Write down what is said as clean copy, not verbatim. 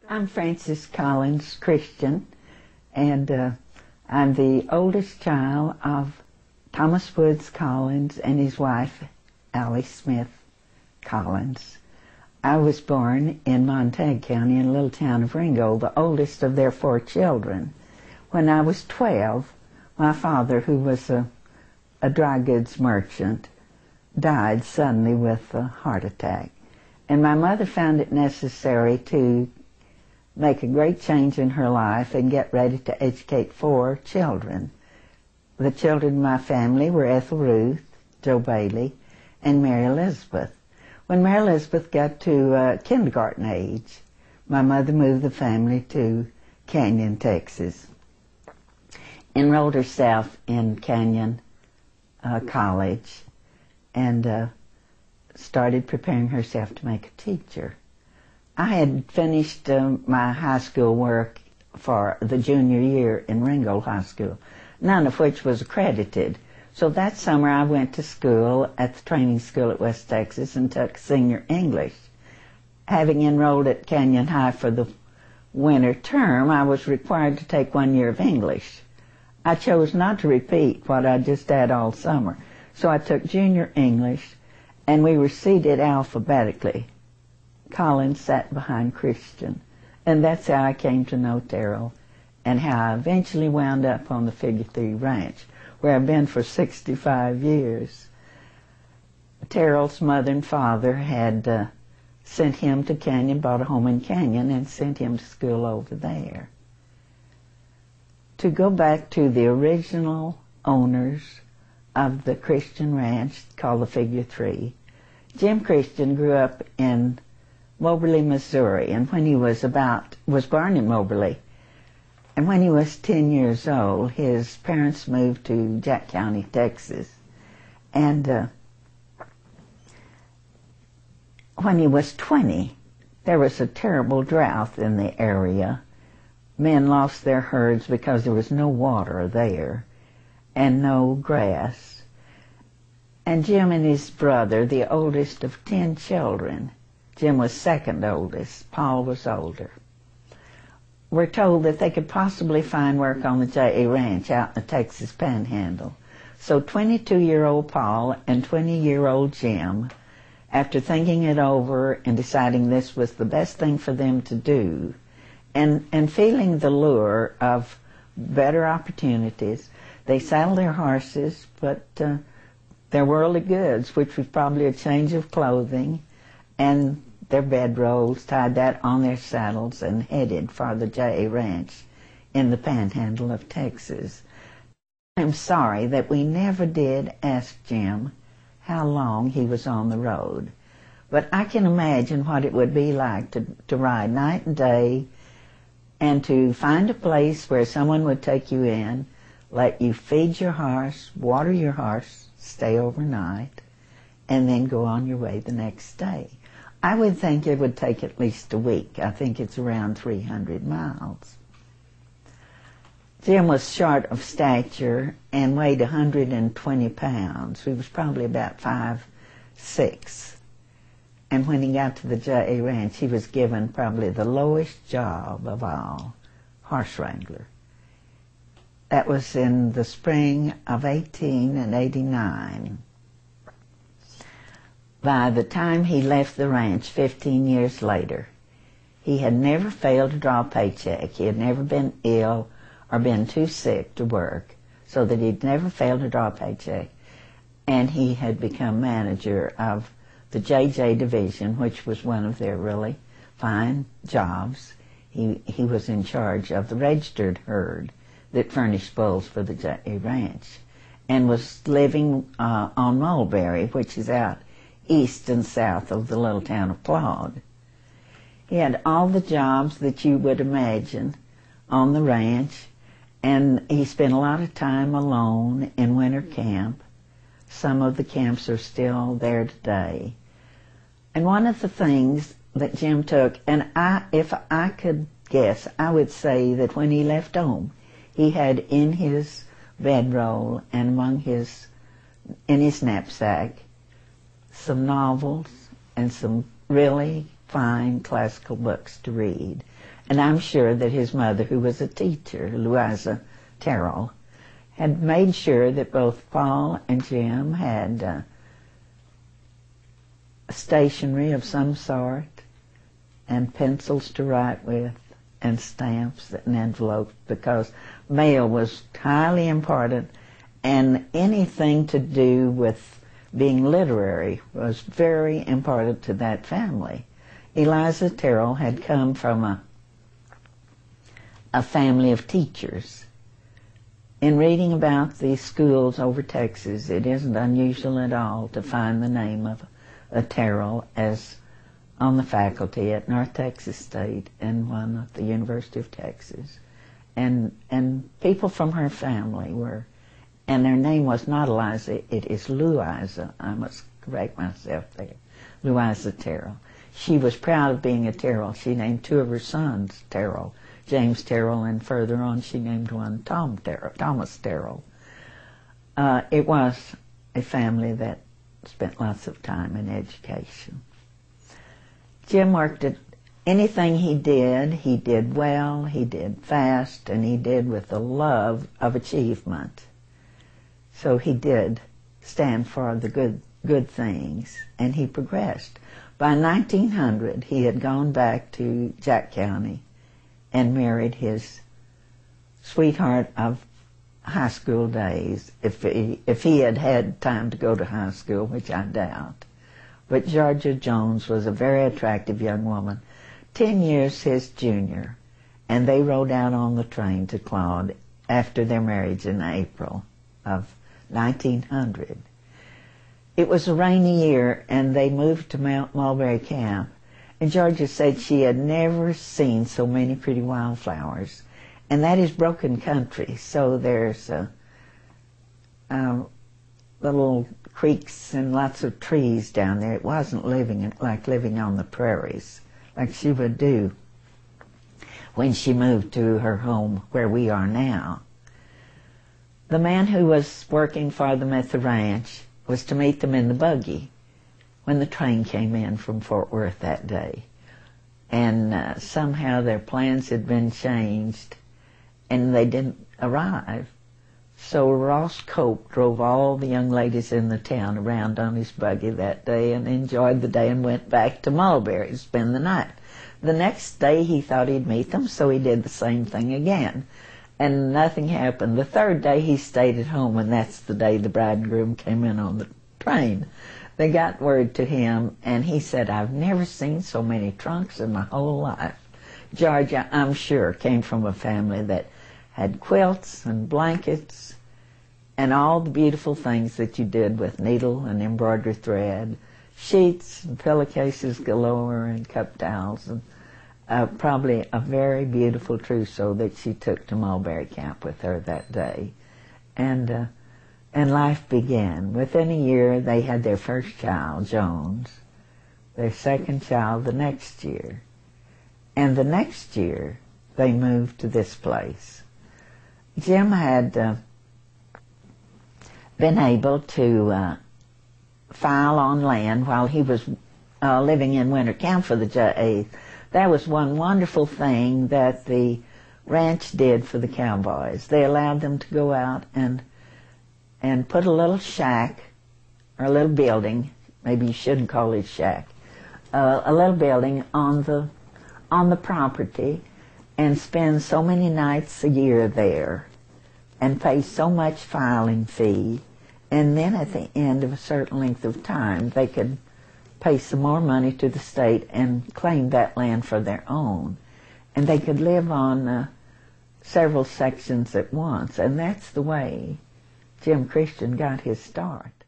I'm Frances Collins Christian, and I'm the oldest child of Thomas Woods Collins and his wife, Allie Smith Collins. I was born in Armstrong County in a little town of Ringgold, the oldest of their 4 children. When I was 12, my father, who was a dry goods merchant, died suddenly with a heart attack. And my mother found it necessary to make a great change in her life and get ready to educate 4 children. The children in my family were Ethel Ruth, Joe Bailey, and Mary Elizabeth. When Mary Elizabeth got to kindergarten age, my mother moved the family to Canyon, Texas. Enrolled herself in Canyon College and started preparing herself to make a teacher. I had finished my high school work for the junior year in Ringgold High School, none of which was accredited. So that summer I went to school at the training school at West Texas and took senior English. Having enrolled at Canyon High for the winter term, I was required to take 1 year of English. I chose not to repeat what I just had all summer, so I took junior English, and we were seated alphabetically. Collins sat behind Christian, and that's how I came to know Terrell, and how I eventually wound up on the Figure 3 Ranch, where I've been for 65 years. Terrell's mother and father had sent him to Canyon, bought a home in Canyon, and sent him to school over there. To go back to the original owners of the Christian Ranch, called the Figure 3, Jim Christian grew up in Moberly, Missouri, and when he was born in Moberly, and when he was 10 years old, his parents moved to Jack County, Texas. And when he was 20, there was a terrible drought in the area. Men lost their herds because there was no water there and no grass. And Jim and his brother, the oldest of 10 children, Jim was second oldest, Paul was older, were told that they could possibly find work on the J.A. Ranch out in the Texas Panhandle. So 22-year-old Paul and 20-year-old Jim, after thinking it over and deciding this was the best thing for them to do, and feeling the lure of better opportunities, they saddled their horses, but their worldly goods, which was probably a change of clothing, and their bedrolls, tied that on their saddles and headed for the J.A. Ranch in the Panhandle of Texas. I'm sorry that we never did ask Jim how long he was on the road, but I can imagine what it would be like to ride night and day and to find a place where someone would take you in, let you feed your horse, water your horse, stay overnight, and then go on your way the next day. I would think it would take at least a week. I think it's around 300 miles. Jim was short of stature and weighed 120 pounds. He was probably about 5'6". And when he got to the J.A. Ranch, he was given probably the lowest job of all, horse wrangler. That was in the spring of 1889. By the time he left the ranch 15 years later, he had never failed to draw a paycheck. He had never been ill or been too sick to work, so that he'd never failed to draw a paycheck. And he had become manager of the JJ Division, which was one of their really fine jobs. He was in charge of the registered herd that furnished bulls for the J.A. Ranch, and was living on Mulberry, which is out east and south of the little town of Claude. He had all the jobs that you would imagine on the ranch, and he spent a lot of time alone in winter camp. Some of the camps are still there today. And one of the things that Jim took, and if I could guess, I would say that when he left home, he had in his bedroll and in his knapsack some novels and some really fine classical books to read. And I'm sure that his mother, who was a teacher, Louisa Terrell, had made sure that both Paul and Jim had stationery of some sort and pencils to write with and stamps and envelopes, because mail was highly important, and anything to do with being literary was very important to that family. Eliza Terrell had come from a family of teachers. In reading about the schools over Texas, it isn't unusual at all to find the name of a Terrell as on the faculty at North Texas State and one at the University of Texas. And people from her family were, and their name was not Eliza, it is Louisa. I must correct myself there. Louisa Terrell. She was proud of being a Terrell. She named two of her sons Terrell, James Terrell, and further on she named one Thomas Terrell. It was a family that spent lots of time in education. Jim worked at anything he did well, he did fast, and he did with the love of achievement. So he did stand for the good things, and he progressed. By 1900, he had gone back to Jack County and married his sweetheart of high school days, if he had had time to go to high school, which I doubt. But Georgia Jones was a very attractive young woman, 10 years his junior, and they rode out on the train to Claude after their marriage in April of 1900. It was a rainy year, and they moved to Mount Mulberry Camp, and Georgia said she had never seen so many pretty wildflowers, and that is broken country, so there's little creeks and lots of trees down there. It wasn't like living on the prairies, like she would do when she moved to her home where we are now. The man who was working for them at the ranch was to meet them in the buggy when the train came in from Fort Worth that day. And somehow their plans had been changed and they didn't arrive. So Ross Cope drove all the young ladies in the town around on his buggy that day and enjoyed the day and went back to Mulberry to spend the night. The next day he thought he'd meet them, so he did the same thing again. And nothing happened. The third day he stayed at home, and that's the day the bride and groom came in on the train. They got word to him, and he said, "I've never seen so many trunks in my whole life." Georgia, I'm sure, came from a family that had quilts and blankets and all the beautiful things that you did with needle and embroidery thread, sheets and pillowcases galore and cup towels, and probably a very beautiful trousseau that she took to Mulberry Camp with her that day. And life began. Within a year, they had their first child, Jones, their second child the next year. And the next year, they moved to this place. Jim had been able to file on land while he was living in winter camp for the J8th. That was one wonderful thing that the ranch did for the cowboys. They allowed them to go out and put a little shack, or a little building, maybe you shouldn't call it shack, a little building on the property, and spend so many nights a year there and pay so much filing fee, and then at the end of a certain length of time they could pay some more money to the state and claim that land for their own. And they could live on several sections at once, and that's the way Jim Christian got his start.